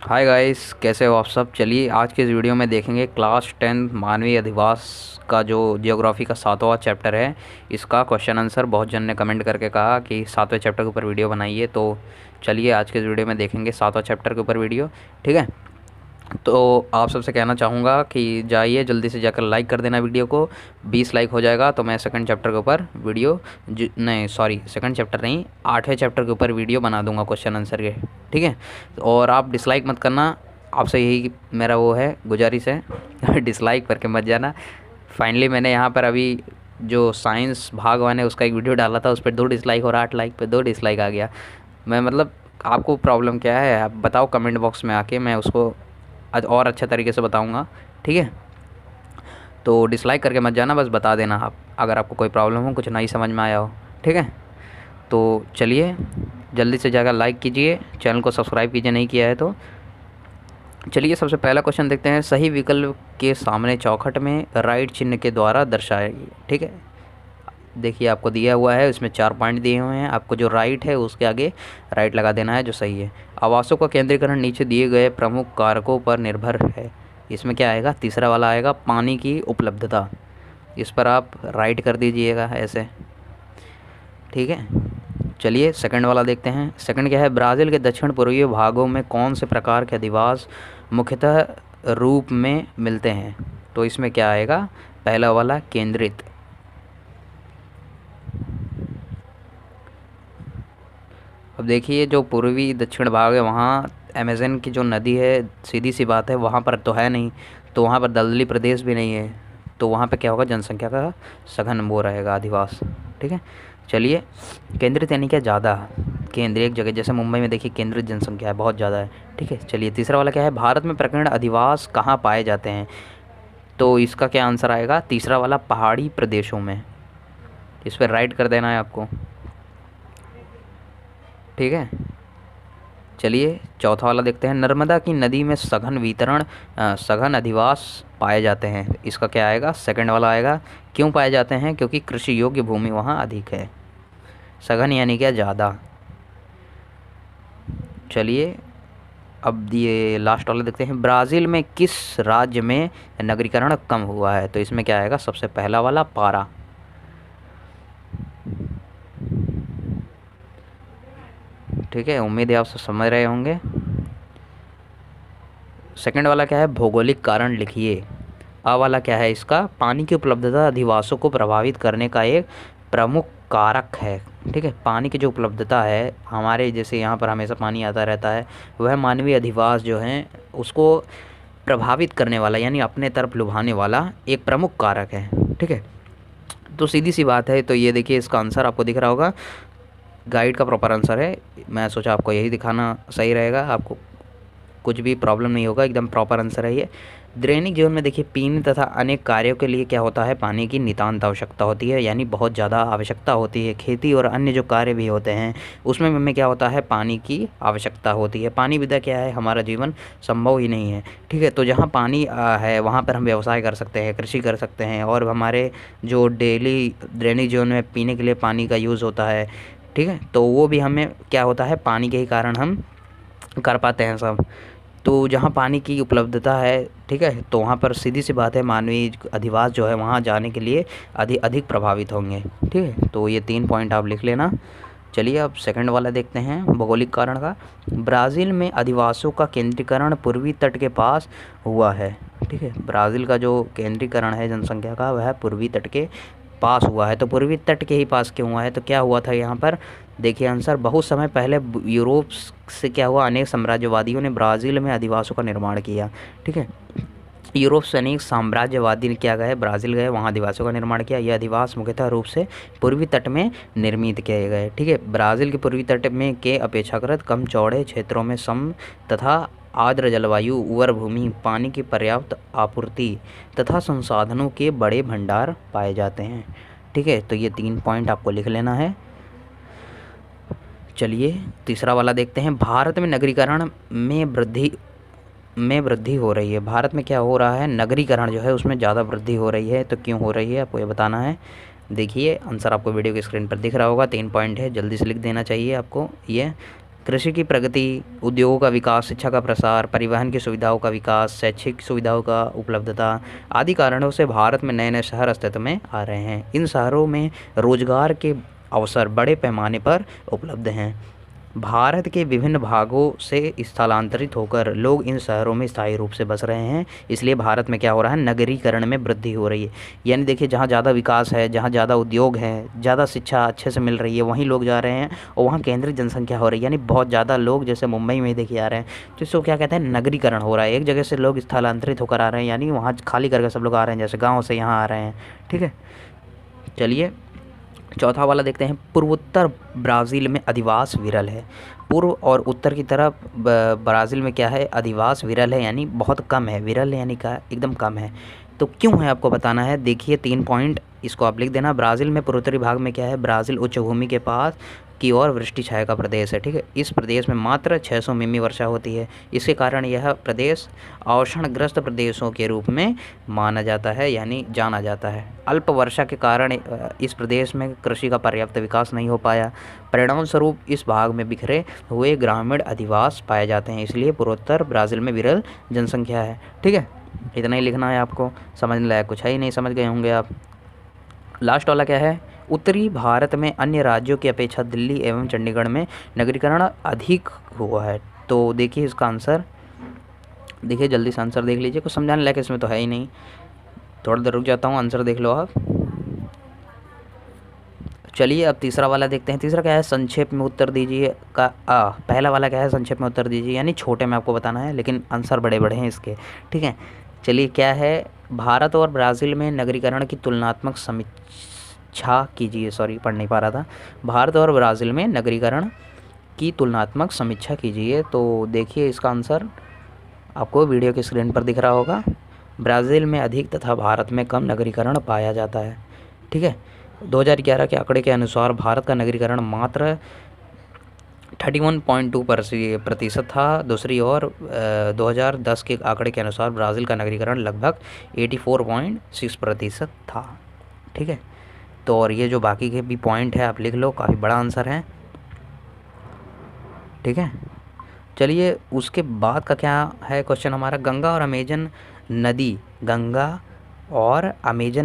Hi guys, कैसे हो आप सब। चलिए आज के इस वीडियो में देखेंगे क्लास 10 मानवीय अधिवास का जो जियोग्राफी का 7वां चैप्टर है। इसका क्वेश्चन आंसर बहुत जन ने कमेंट करके कहा कि 7वें चैप्टर के ऊपर वीडियो बनाइए। तो चलिए आज के इस वीडियो में देखेंगे 7वां चैप्टर के ऊपर वीडियो। ठीक है, तो आप सबसे कहना चाहूँगा कि जाइए जल्दी से जाकर लाइक कर देना वीडियो को। 20 लाइक हो जाएगा तो मैं सेकंड चैप्टर के ऊपर वीडियो नहीं, सॉरी, सेकंड चैप्टर नहीं, 8वें चैप्टर के ऊपर वीडियो बना दूंगा क्वेश्चन आंसर के। ठीक है, और आप डिसलाइक मत करना, आपसे यही मेरा वो है, गुजारिश है। डिसलाइक करके मत जाना। फाइनली मैंने यहाँ पर अभी जो साइंस भाग 1 है उसका एक वीडियो डाला था, उस पर 2 डिसलाइक और 8 लाइक पे 2 डिसलाइक आ गया। मैं मतलब आपको प्रॉब्लम क्या है आप बताओ कमेंट बॉक्स में आके, मैं उसको और अच्छे तरीके से बताऊंगा। ठीक है, तो डिसलाइक करके मत जाना, बस बता देना आप अगर आपको कोई प्रॉब्लम हो, कुछ नहीं समझ में आया हो। ठीक है, तो चलिए जल्दी से जाकर लाइक कीजिए, चैनल को सब्सक्राइब कीजिए नहीं किया है तो। चलिए सबसे पहला क्वेश्चन देखते हैं। सही विकल्प के सामने चौखट में राइट चिन्ह के द्वारा दर्शाइए। ठीक है, देखिए आपको दिया हुआ है, इसमें 4 पॉइंट दिए हुए हैं, आपको जो राइट है उसके आगे राइट लगा देना है जो सही है। आवासों का केंद्रीकरण नीचे दिए गए प्रमुख कारकों पर निर्भर है। इसमें क्या आएगा, तीसरा वाला आएगा, पानी की उपलब्धता। इस पर आप राइट कर दीजिएगा ऐसे। ठीक है, चलिए सेकंड वाला देखते हैं। सेकंड क्या है, ब्राज़ील के दक्षिण पूर्वी भागों में कौन से प्रकार के अधिवास मुख्यतः रूप में मिलते हैं। तो इसमें क्या आएगा, पहला वाला केंद्रित। अब देखिए जो पूर्वी दक्षिण भाग है वहाँ अमेज़न की जो नदी है, सीधी सी बात है, वहाँ पर तो है नहीं, तो वहाँ पर दलदली प्रदेश भी नहीं है, तो वहाँ पे क्या होगा, जनसंख्या का सघन वो रहेगा अधिवास। ठीक है, चलिए केंद्रित यानी क्या, ज़्यादा केंद्रीय एक जगह, जैसे मुंबई में देखिए केंद्रित जनसंख्या है, बहुत ज़्यादा है। ठीक है, चलिए तीसरा वाला क्या है, भारत में प्रकीर्ण अधिवास कहाँ पाए जाते हैं। तो इसका क्या आंसर आएगा, तीसरा वाला, पहाड़ी प्रदेशों में। इस पर राइट कर देना है आपको। ठीक है, चलिए चौथा वाला देखते हैं। नर्मदा की नदी में सघन अधिवास पाए जाते हैं। इसका क्या आएगा, सेकंड वाला आएगा। क्यों पाए जाते हैं, क्योंकि कृषि योग्य भूमि वहाँ अधिक है। सघन यानी क्या, ज़्यादा। चलिए अब ये लास्ट वाला देखते हैं। ब्राज़ील में किस राज्य में नगरीकरण कम हुआ है। तो इसमें क्या आएगा, सबसे पहला वाला, पारा। ठीक है, उम्मीद है आप सब समझ रहे होंगे। सेकंड वाला क्या है, भौगोलिक कारण लिखिए। आ वाला क्या है, इसका पानी की उपलब्धता अधिवासों को प्रभावित करने का एक प्रमुख कारक है। ठीक है, पानी की जो उपलब्धता है हमारे, जैसे यहाँ पर हमेशा पानी आता रहता है, वह मानवीय अधिवास जो हैं उसको प्रभावित करने वाला यानी अपने तरफ लुभाने वाला एक प्रमुख कारक है। ठीक है, तो सीधी सी बात है। तो ये देखिए इसका आंसर आपको दिख रहा होगा, गाइड का प्रॉपर आंसर है। मैं सोचा आपको यही दिखाना सही रहेगा, आपको कुछ भी प्रॉब्लम नहीं होगा, एकदम प्रॉपर आंसर है ये। दैनिक जीवन में देखिए पीने तथा अनेक कार्यों के लिए क्या होता है, पानी की नितांत आवश्यकता होती है, यानी बहुत ज़्यादा आवश्यकता होती है। खेती और अन्य जो कार्य भी होते हैं उसमें हमें क्या होता है, पानी की आवश्यकता होती है। पानी बिना क्या है, हमारा जीवन संभव ही नहीं है। ठीक है, तो जहाँ पानी है वहाँ पर हम व्यवसाय कर सकते हैं, कृषि कर सकते हैं, और हमारे जो डेली दैनिक जीवन में पीने के लिए पानी का यूज़ होता है। ठीक है, तो वो भी हमें क्या होता है, पानी के ही कारण हम कर पाते हैं सब। तो जहाँ पानी की उपलब्धता है, ठीक है, तो वहाँ पर सीधी सी बात है मानवीय अधिवास जो है वहाँ जाने के लिए अधिक अधिक प्रभावित होंगे। ठीक है, तो ये 3 पॉइंट आप लिख लेना। चलिए अब सेकंड वाला देखते हैं, भौगोलिक कारण का। ब्राज़ील में अधिवासों का केंद्रीकरण पूर्वी तट के पास हुआ है। ठीक है, ब्राज़ील का जो केंद्रीकरण है जनसंख्या का वह पूर्वी तट के पास हुआ है। तो पूर्वी तट के ही पास क्यों हुआ है, तो क्या हुआ था यहाँ पर, देखिए आंसर, बहुत समय पहले यूरोप से क्या हुआ, अनेक साम्राज्यवादियों ने ब्राज़ील में अधिवासों का निर्माण किया। ठीक है, यूरोप से अनेक साम्राज्यवादी ने क्या गए, ब्राज़ील गए, वहाँ अधिवासों का निर्माण किया। यह अधिवास मुख्यतः रूप से पूर्वी तट में निर्मित किए गए। ठीक है, ब्राज़ील के पूर्वी तट में के अपेक्षाकृत कम चौड़े क्षेत्रों में सम तथा आर्द्र जलवायु, उर्वर भूमि, पानी की पर्याप्त आपूर्ति तथा संसाधनों के बड़े भंडार पाए जाते हैं। ठीक है, तो ये 3 पॉइंट आपको लिख लेना है। चलिए तीसरा वाला देखते हैं। भारत में नगरीकरण में वृद्धि हो रही है। भारत में क्या हो रहा है, नगरीकरण जो है उसमें ज़्यादा वृद्धि हो रही है। तो क्यों हो रही है आपको ये बताना है। देखिए आंसर आपको वीडियो की स्क्रीन पर दिख रहा होगा, 3 पॉइंट है, जल्दी से लिख देना चाहिए आपको ये। कृषि की प्रगति, उद्योगों का विकास, शिक्षा का प्रसार, परिवहन की सुविधाओं का विकास, शैक्षिक सुविधाओं का उपलब्धता आदि कारणों से भारत में नए नए शहर अस्तित्व में आ रहे हैं। इन शहरों में रोजगार के अवसर बड़े पैमाने पर उपलब्ध हैं। भारत के विभिन्न भागों से स्थलांतरित होकर लोग इन शहरों में स्थायी रूप से बस रहे हैं। इसलिए भारत में क्या हो रहा है, नगरीकरण में वृद्धि हो रही है। यानी देखिए, जहाँ ज़्यादा विकास है, जहाँ ज़्यादा उद्योग है, ज़्यादा शिक्षा अच्छे से मिल रही है, वहीं लोग जा रहे हैं और वहाँ केंद्रित जनसंख्या हो रही है। यानी बहुत ज़्यादा लोग जैसे मुंबई में देखिए आ रहे हैं, तो इसको क्या कहते हैं, नगरीकरण हो रहा है। एक जगह से लोग स्थलांतरित होकर आ रहे हैं, यानी वहाँ खाली करके सब लोग आ रहे हैं, जैसे गाँव से यहाँ आ रहे हैं। ठीक है, चलिए चौथा वाला देखते हैं। पूर्वोत्तर ब्राज़ील में अधिवास विरल है। पूर्व और उत्तर की तरफ ब्राज़ील में क्या है, अधिवास विरल है, यानी बहुत कम है। विरल यानी का एकदम कम है। तो क्यों है आपको बताना है। देखिए 3 पॉइंट इसको आप लिख देना। ब्राज़ील में पूर्वोत्तरी भाग में क्या है, ब्राज़ील उच्च भूमि के पास की ओर वृष्टि छाया का प्रदेश है। ठीक है, इस प्रदेश में मात्र 600 मिमी वर्षा होती है। इसके कारण यह प्रदेश अवक्षणग्रस्त प्रदेशों के रूप में माना जाता है, यानी जाना जाता है। अल्प वर्षा के कारण इस प्रदेश में कृषि का पर्याप्त विकास नहीं हो पाया। परिणाम स्वरूप इस भाग में बिखरे हुए ग्रामीण अधिवास पाए जाते हैं। इसलिए पूर्वोत्तर ब्राज़ील में विरल जनसंख्या है। ठीक है, इतना ही लिखना है आपको, समझने लायक कुछ है ही नहीं, समझ गए होंगे आप। लास्ट वाला क्या है, उत्तरी भारत में अन्य राज्यों की अपेक्षा दिल्ली एवं चंडीगढ़ में नगरीकरण अधिक हुआ है। तो देखिए इसका आंसर, देखिए जल्दी से आंसर देख लीजिए, कुछ समझाने लायक इसमें तो है ही नहीं। थोड़ा देर रुक जाता हूँ, आंसर देख लो आप। चलिए अब तीसरा वाला देखते हैं। तीसरा क्या है, संक्षेप में उत्तर दीजिए का पहला वाला क्या है, संक्षेप में उत्तर दीजिए, यानी छोटे में आपको बताना है, लेकिन आंसर बड़े बड़े हैं इसके। ठीक है, चलिए क्या है, भारत और ब्राज़ील में नगरीकरण की तुलनात्मक समीक्षा कीजिए। सॉरी, पढ़ नहीं पा रहा था। भारत और ब्राज़ील में नगरीकरण की तुलनात्मक समीक्षा कीजिए। तो देखिए इसका आंसर आपको वीडियो की स्क्रीन पर दिख रहा होगा। ब्राज़ील में अधिक तथा भारत में कम नगरीकरण पाया जाता है। ठीक है, 2011 के आंकड़े के अनुसार भारत का नगरीकरण मात्र 31.2% था। दूसरी ओर 2010 के आंकड़े के अनुसार ब्राज़ील का नगरीकरण लगभग 84.6% था। ठीक है, तो और ये जो बाकी के भी पॉइंट है आप लिख लो, काफ़ी बड़ा आंसर है। ठीक है, चलिए उसके बाद का क्या है क्वेश्चन हमारा, गंगा और अमेजन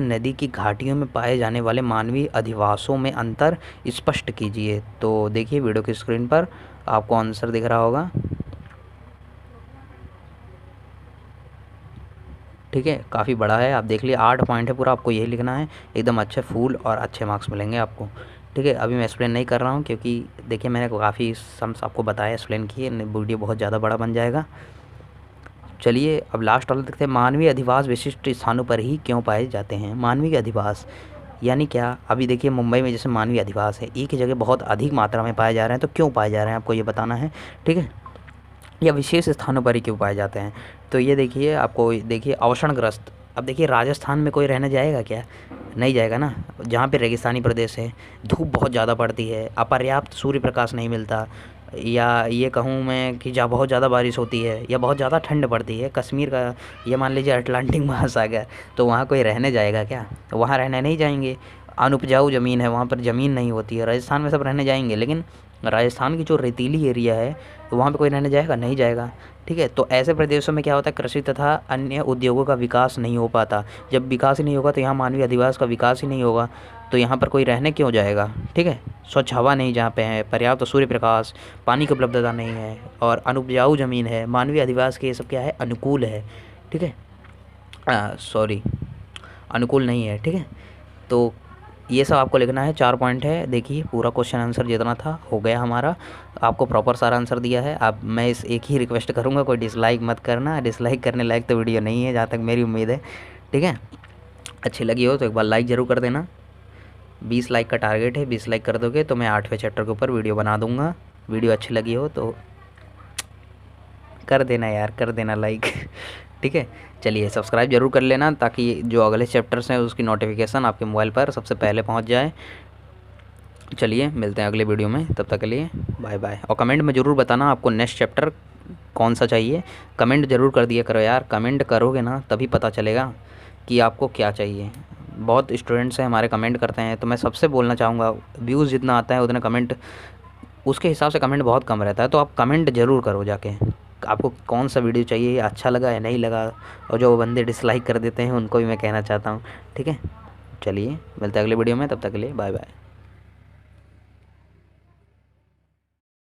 नदी की घाटियों में पाए जाने वाले मानवीय अधिवासों में अंतर स्पष्ट कीजिए। तो देखिए वीडियो की स्क्रीन पर आपको आंसर दिख रहा होगा। ठीक है, काफ़ी बड़ा है, आप देख लिए 8 पॉइंट है पूरा, आपको यही लिखना है। एकदम अच्छे फूल और अच्छे मार्क्स मिलेंगे आपको। ठीक है, अभी मैं एक्सप्लेन नहीं कर रहा हूँ, क्योंकि देखिए मैंने काफ़ी सम्स आपको बताया, एक्सप्लेन किए, वीडियो बहुत ज़्यादा बड़ा बन जाएगा। चलिए अब लास्ट वाला देखते हैं। मानवीय अधिवास विशिष्ट स्थानों पर ही क्यों पाए जाते हैं। मानवीय अधिवास यानी क्या, अभी देखिए मुंबई में जैसे मानवीय अधिवास है, एक ही जगह बहुत अधिक मात्रा में पाए जा रहे हैं, तो क्यों पाए जा रहे हैं आपको ये बताना है। ठीक है, या विशेष स्थानों पर ही क्यों पाए जाते हैं। तो ये देखिए आपको, देखिए अवक्षणग्रस्त, अब देखिए राजस्थान में कोई रहने जाएगा क्या, नहीं जाएगा ना, जहाँ पे रेगिस्तानी प्रदेश है, धूप बहुत ज़्यादा पड़ती है, अपर्याप्त सूर्य प्रकाश नहीं मिलता, या ये कहूँ मैं कि जहाँ बहुत ज़्यादा बारिश होती है या बहुत ज़्यादा ठंड पड़ती है, कश्मीर का ये मान लीजिए अटलांटिक महासागर, तो वहाँ कोई रहने जाएगा क्या, वहाँ रहने नहीं जाएंगे। अनुपजाऊ ज़मीन है, वहाँ पर ज़मीन नहीं होती है। राजस्थान में सब रहने जाएंगे, लेकिन राजस्थान की जो रेतीली एरिया है तो वहाँ पे कोई रहने जाएगा, नहीं जाएगा। ठीक है, तो ऐसे प्रदेशों में क्या होता है, कृषि तथा अन्य उद्योगों का विकास नहीं हो पाता। जब विकास ही नहीं होगा तो यहाँ मानवीय अधिवास का विकास ही नहीं होगा, तो यहाँ पर कोई रहने क्यों जाएगा। ठीक है, स्वच्छ हवा नहीं जहाँ पे है, पर्याप्त सूर्य प्रकाश, पानी की उपलब्धता नहीं है, और अनुपजाऊ ज़मीन है, मानवीय अधिवास के ये सब क्या है, अनुकूल है। ठीक है, सॉरी अनुकूल नहीं है। ठीक है, तो ये सब आपको लिखना है, 4 पॉइंट है। देखिए पूरा क्वेश्चन आंसर जितना था हो गया हमारा, आपको प्रॉपर सारा आंसर दिया है। अब मैं इस एक ही रिक्वेस्ट करूँगा, कोई डिसलाइक मत करना, डिसलाइक करने लायक तो वीडियो नहीं है जहाँ तक मेरी उम्मीद है। ठीक है, अच्छी लगी हो तो एक बार लाइक ज़रूर कर देना। 20 लाइक का टारगेट है, 20 लाइक कर दोगे तो मैं 8वें चैप्टर के ऊपर वीडियो बना दूँगा। वीडियो अच्छी लगी हो तो कर देना यार, कर देना लाइक। ठीक है, चलिए सब्सक्राइब जरूर कर लेना, ताकि जो अगले चैप्टर्स हैं उसकी नोटिफिकेशन आपके मोबाइल पर सबसे पहले पहुंच जाए। चलिए मिलते हैं अगले वीडियो में, तब तक के लिए बाय बाय। और कमेंट में ज़रूर बताना आपको नेक्स्ट चैप्टर कौन सा चाहिए, कमेंट ज़रूर कर दिया करो यार, कमेंट करोगे ना तभी पता चलेगा कि आपको क्या चाहिए। बहुत स्टूडेंट्स हैं हमारे कमेंट करते हैं, तो मैं सबसे बोलना चाहूँगा, व्यूज़ जितना आता है उतना कमेंट उसके हिसाब से कमेंट बहुत कम रहता है। तो आप कमेंट ज़रूर करो जाके, आपको कौन सा वीडियो चाहिए, अच्छा लगा या नहीं लगा। और जो बंदे डिसलाइक कर देते हैं उनको भी मैं कहना चाहता हूँ, ठीक है। चलिए मिलते हैं अगले वीडियो में, तब तक के लिए बाय बाय।